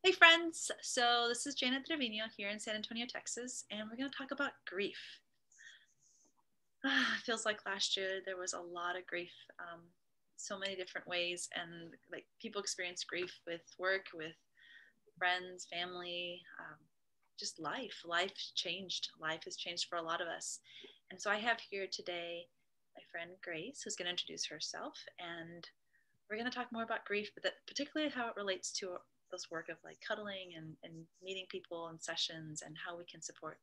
Hey friends, so this is Janet Trevino here in San Antonio, Texas, and we're going to talk about grief. It feels like last year there was a lot of grief, so many different ways, and like people experience grief with work, with friends, family, just life. Life changed. Life has changed for a lot of us. And so I have here today my friend Grace, who's going to introduce herself, and we're going to talk more about grief, but that particularly how it relates to this work of like cuddling and meeting people in sessions and how we can support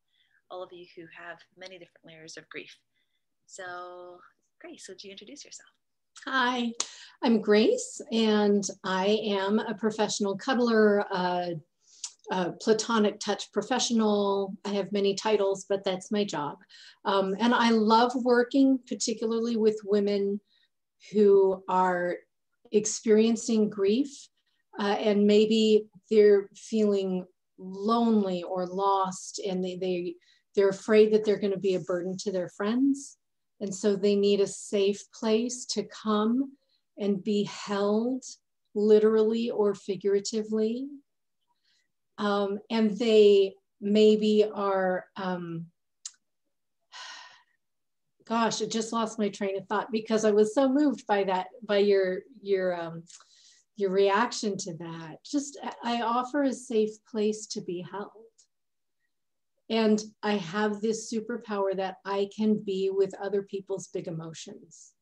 all of you who have many different layers of grief. So Grace, would you introduce yourself? Hi, I'm Grace, and I am a professional cuddler, a Platonic touch professional. I have many titles, but that's my job. And I love working particularly with women who are experiencing grief, and maybe they're feeling lonely or lost, and they're afraid that they're going to be a burden to their friends. And so they need a safe place to come and be held, literally or figuratively. And they maybe are, gosh, I just lost my train of thought because I was so moved by that, by your reaction to that. Just, I offer a safe place to be held. And I have this superpower that I can be with other people's big emotions.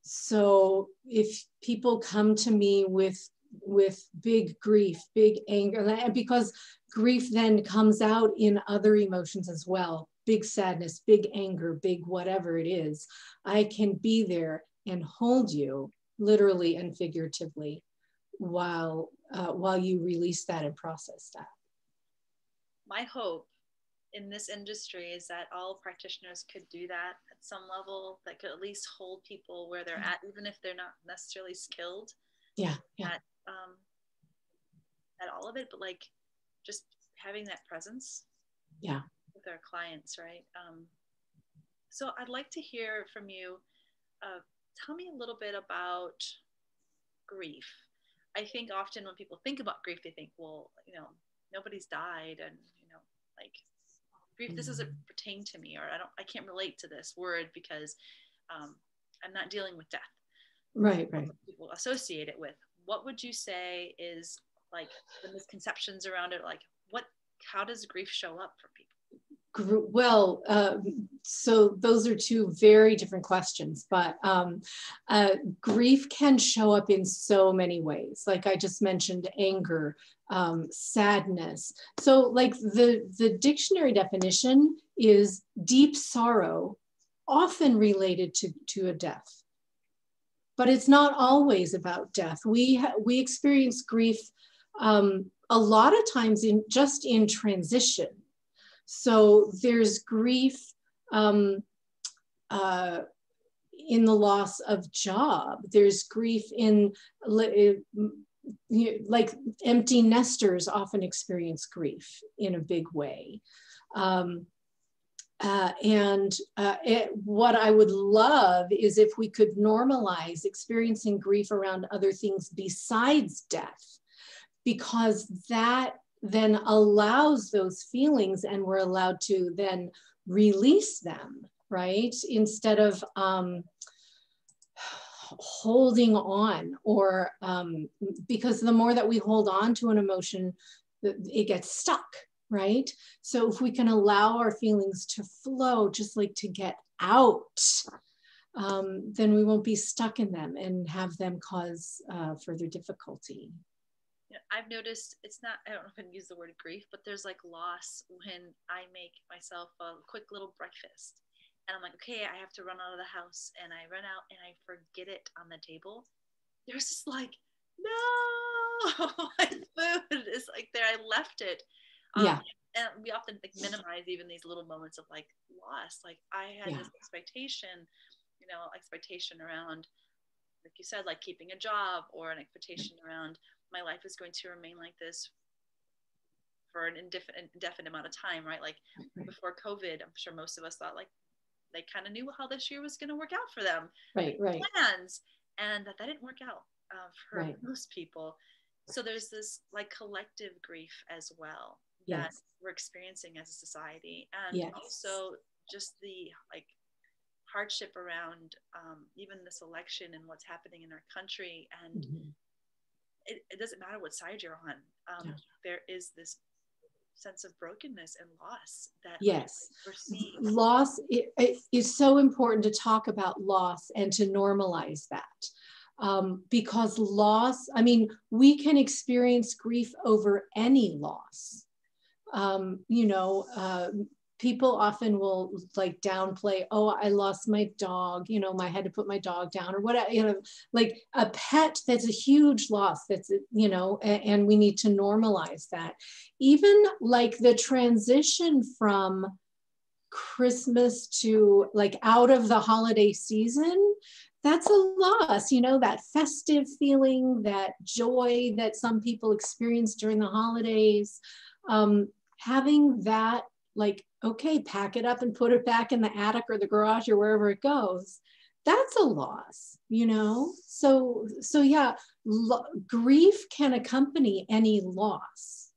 So if people come to me with big grief, big anger, because grief then comes out in other emotions as well, big sadness, big anger, big whatever it is, I can be there and hold you literally and figuratively while you release that and process that. My hope in this industry is that all practitioners could do that at some level, that could at least hold people where they're at, even if they're not necessarily skilled at all of it, but like just having that presence with our clients, right? So I'd like to hear from you. Tell me a little bit about grief. I think often when people think about grief, they think, well, nobody's died, and like grief, this doesn't pertain to me, or I can't relate to this word because I'm not dealing with death. Right. People associate it with. What would you say is like the misconceptions around it? Like how does grief show up for people? Well, so those are two very different questions, but grief can show up in so many ways. Like I just mentioned, anger, sadness. So like the dictionary definition is deep sorrow, often related to a death. But it's not always about death. We experience grief a lot of times just in transition. So there's grief in the loss of job. There's grief in, like empty nesters often experience grief in a big way. What I would love is if we could normalize experiencing grief around other things besides death, because that then allows those feelings and we're allowed to then release them, right? Instead of holding on, or because the more that we hold on to an emotion, it gets stuck, right? So if we can allow our feelings to flow, just like to get out, then we won't be stuck in them and have them cause further difficulty. I've noticed it's not, I don't know if I can use the word grief, but there's like loss when I make myself a quick little breakfast and I'm like, okay, I have to run out of the house, and I run out and I forget it on the table. There's just like, no, my food is like there. I left it. And we often like minimize even these little moments of like loss. Like I had this expectation around, like you said, like keeping a job, or an expectation around my life is going to remain like this for an indefinite amount of time, right? Like before COVID, I'm sure most of us thought like they kind of knew how this year was going to work out for them. Right. Plans, and that didn't work out for most people. So there's this like collective grief as well that Yes. we're experiencing as a society, and Yes. also just the like hardship around even this election and what's happening in our country. And it doesn't matter what side you're on. Yeah. There is this sense of brokenness and loss that Yes. we're seeing. Loss, it is so important to talk about loss and to normalize that. Because loss, I mean, we can experience grief over any loss. You know, people often will like downplay, oh, I lost my dog, you know, I had to put my dog down or whatever, you know, like a pet, that's a huge loss. That's, you know, and we need to normalize that. Even like the transition from Christmas to like out of the holiday season, that's a loss, you know, that festive feeling, that joy that some people experience during the holidays. Having that, like, okay, pack it up and put it back in the attic or the garage or wherever it goes, that's a loss, you know? So yeah, grief can accompany any loss.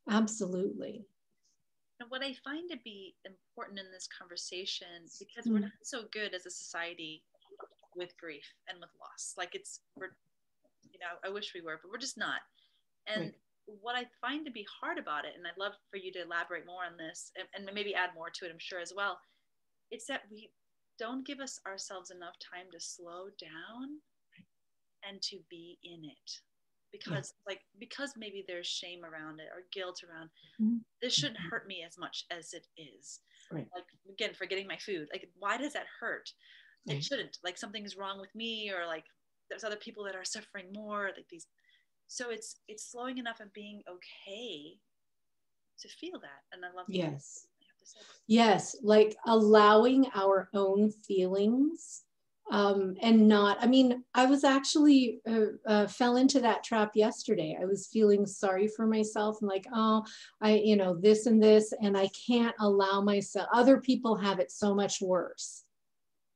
Absolutely. And what I find to be important in this conversation, because we're not so good as a society with grief and with loss. Like we're, you know, I wish we were, but we're just not. And right. What I find to be hard about it, and I'd love for you to elaborate more on this and maybe add more to it, I'm sure as well, it's that we don't give ourselves enough time to slow down and to be in it. Because maybe there's shame around it or guilt around this shouldn't hurt me as much as it is. Right. Like again, forgetting my food. Like why does that hurt? Right. It shouldn't. Like something's wrong with me, or like there's other people that are suffering more. Like these. So it's slowing enough and being okay to feel that. And I love that. Yes. Yes, like allowing our own feelings. And not, I mean, I was actually fell into that trap yesterday. I was feeling sorry for myself and like, oh, you know, this and this, and I can't allow myself, other people have it so much worse.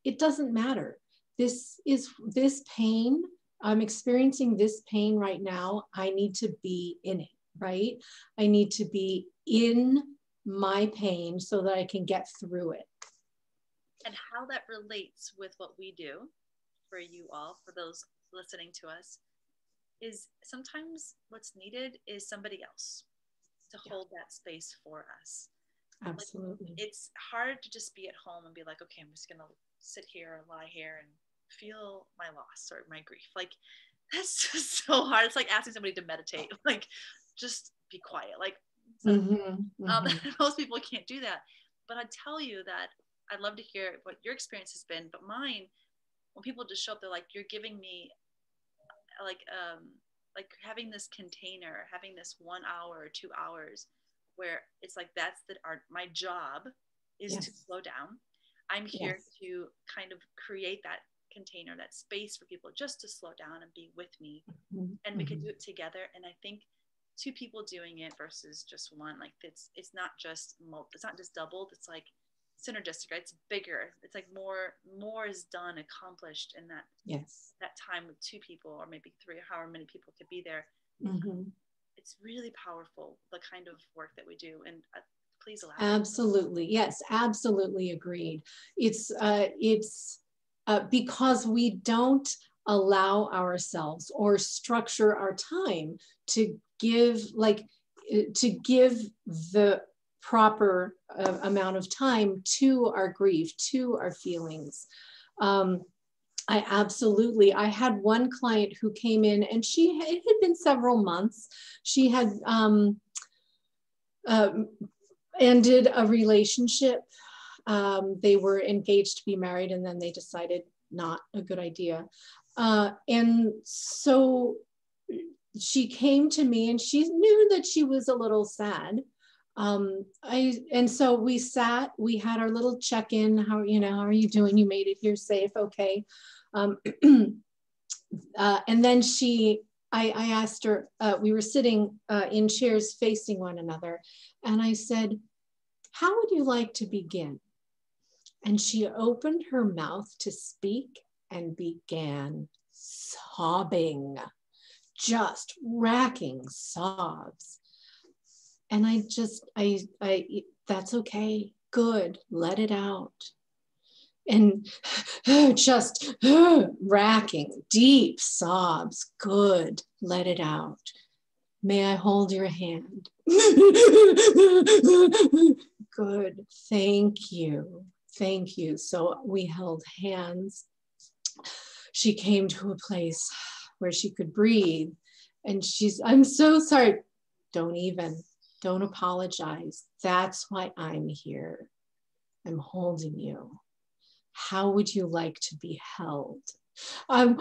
It doesn't matter. This pain, I'm experiencing this pain right now. I need to be in it, right? I need to be in my pain so that I can get through it. And how that relates with what we do for you all, for those listening to us, is sometimes what's needed is somebody else to hold that space for us. Absolutely. Like, it's hard to just be at home and be like, okay, I'm just going to sit here and lie here and feel my loss or my grief. Like, that's just so hard. It's like asking somebody to meditate, like, just be quiet. Like, most people can't do that. But I tell you that I'd love to hear what your experience has been, but mine, when people just show up, they're like, you're giving me like having this container, having this 1 hour or 2 hours where it's like, my job is to slow down. I'm here to kind of create that container, that space for people just to slow down and be with me. And we can do it together. And I think 2 people doing it versus just one, like it's not just doubled. It's like synergistic, right? It's bigger. It's like more is done, accomplished in that that time with 2 people or maybe 3, or however many people could be there. It's really powerful, the kind of work that we do. And please elaborate. Absolutely. Yes, absolutely agreed. It's because we don't allow ourselves or structure our time to give the proper amount of time to our grief, to our feelings. I had one client who came in and it had been several months. She had ended a relationship. They were engaged to be married and then they decided not a good idea. And so she came to me and she knew that she was a little sad. And so we sat, we had our little check-in. How are you doing? You made it here safe. Okay. And then I asked her, we were sitting in chairs facing one another. And I said, how would you like to begin? And she opened her mouth to speak and began sobbing, just racking sobs. And that's okay. Good. Let it out. And just racking deep sobs. Good. Let it out. May I hold your hand? Good. Thank you. Thank you. So we held hands. She came to a place where she could breathe. And I'm so sorry. Don't apologize. That's why I'm here. I'm holding you. How would you like to be held? I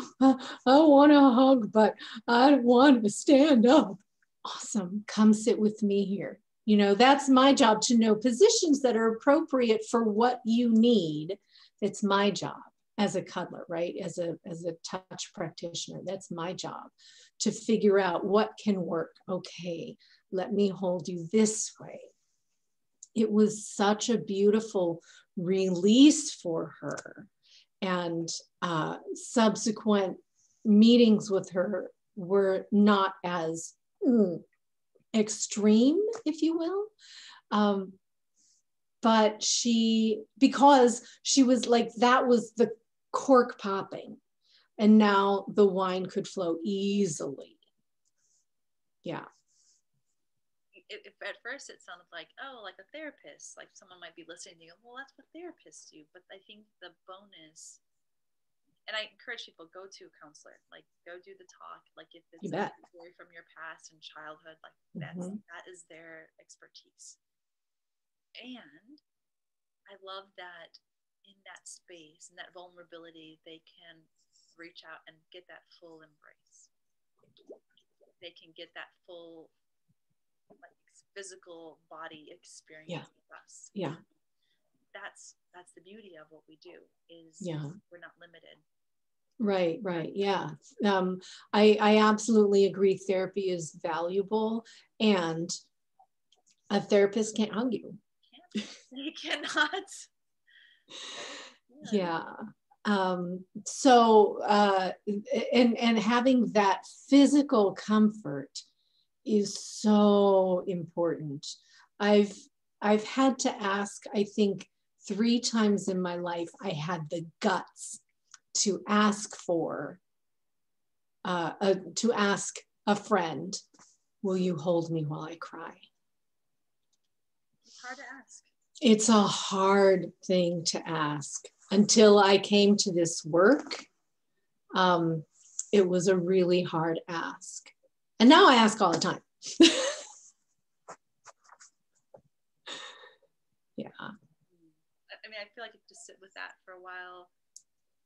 want a hug, but I want to stand up. Awesome. Come sit with me here. You know, that's my job, to know positions that are appropriate for what you need. It's my job as a cuddler, right? As a touch practitioner, that's my job to figure out what can work. Okay, let me hold you this way. It was such a beautiful release for her. And subsequent meetings with her were not as extreme, if you will. But because she was like, that was the cork popping. And now the wine could flow easily. Yeah. If at first it sounded like, oh, like a therapist, like someone might be listening to you, well, that's what therapists do. But I think the bonus, and I encourage people, go to a counselor, like go do the talk. Like if it's a story from your past and childhood, like that is their expertise. And I love that in that space, in that vulnerability, they can reach out and get that full embrace. They can get that full, like, physical body experience with us. Yeah. That's the beauty of what we do, is we're not limited. Right. Yeah. I absolutely agree. Therapy is valuable, and a therapist can't hug you. They cannot. Yeah. So and having that physical comfort is so important. I've had to ask, I think 3 times in my life, I had the guts to ask a friend, will you hold me while I cry? It's hard to ask. It's a hard thing to ask. Until I came to this work, it was a really hard ask. And now I ask all the time. Yeah. I mean, I feel like if you just sit with that for a while,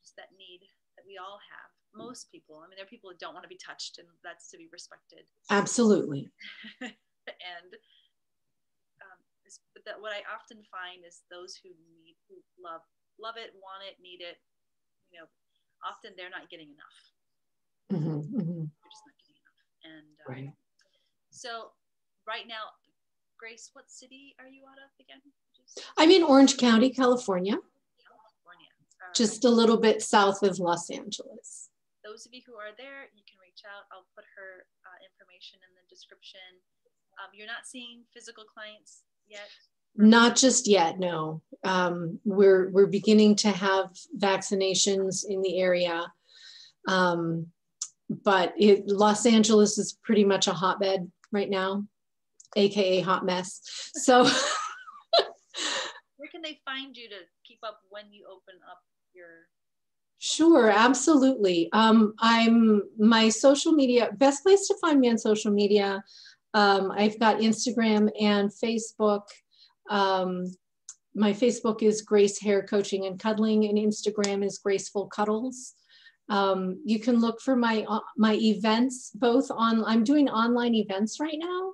just that need that we all have. Most people, I mean, there are people who don't want to be touched, and that's to be respected. Absolutely. And but that what I often find is those who love it, want it, need it, you know, often they're not getting enough. They're just not getting enough. And right. So right now, Grace, what city are you out of again? I'm in Orange County, California. Just a little bit south of Los Angeles. Those of you who are there, you can reach out. I'll put her information in the description. You're not seeing physical clients yet? Not just yet, no. We're beginning to have vaccinations in the area. But Los Angeles is pretty much a hotbed right now, AKA hot mess. So where can they find you to keep up when you open up your... Sure, absolutely. I'm my social media, best place to find me on social media. I've got Instagram and Facebook. My Facebook is Grace Heer Coaching and Cuddling, and Instagram is Graceful Cuddles. You can look for my events, both on, I'm doing online events right now.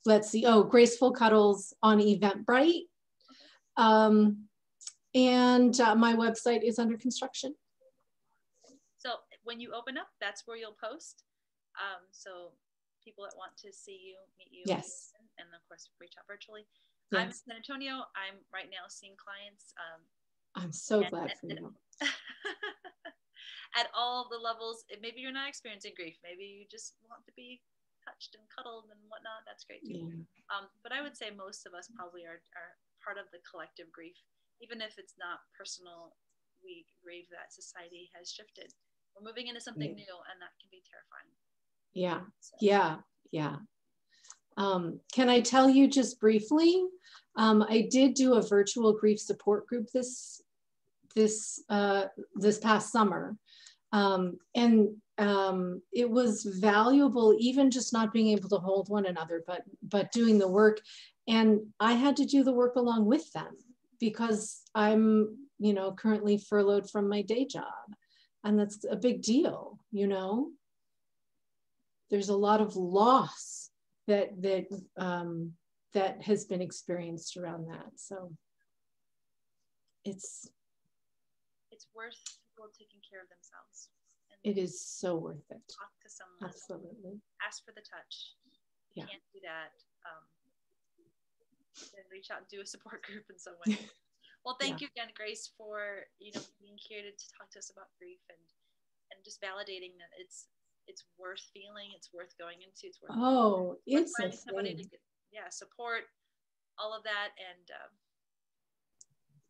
Let's see, Graceful Cuddles on Eventbrite. And my website is under construction. So when you open up, that's where you'll post. So people that want to see you, meet you, yes, and of course reach out virtually. Yes. I'm in San Antonio. I'm right now seeing clients. I'm so glad for you. at all the levels. Maybe you're not experiencing grief. Maybe you just want to be touched and cuddled and whatnot. That's great too. Yeah. But I would say most of us probably are part of the collective grief, even if it's not personal. We grieve that society has shifted. We're moving into something new, and that can be terrifying. Yeah. So. Yeah. Can I tell you just briefly? I did do a virtual grief support group this past summer, and it was valuable, even just not being able to hold one another, but doing the work. And I had to do the work along with them because I'm, currently furloughed from my day job, and that's a big deal. There's a lot of loss that has been experienced around that. So it's worth people taking care of themselves. And it is so worth it. Talk to someone. Absolutely. Ask for the touch. Yeah. Can't do that. Then reach out and do a support group in some way. Well, thank you again, Grace, for being here to talk to us about grief and just validating that it's worth feeling, it's worth going into, it's worth it's finding somebody to support all of that, and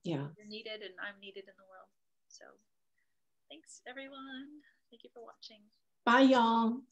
you're needed and I'm needed in the world. So thanks everyone. Thank you for watching. Bye y'all.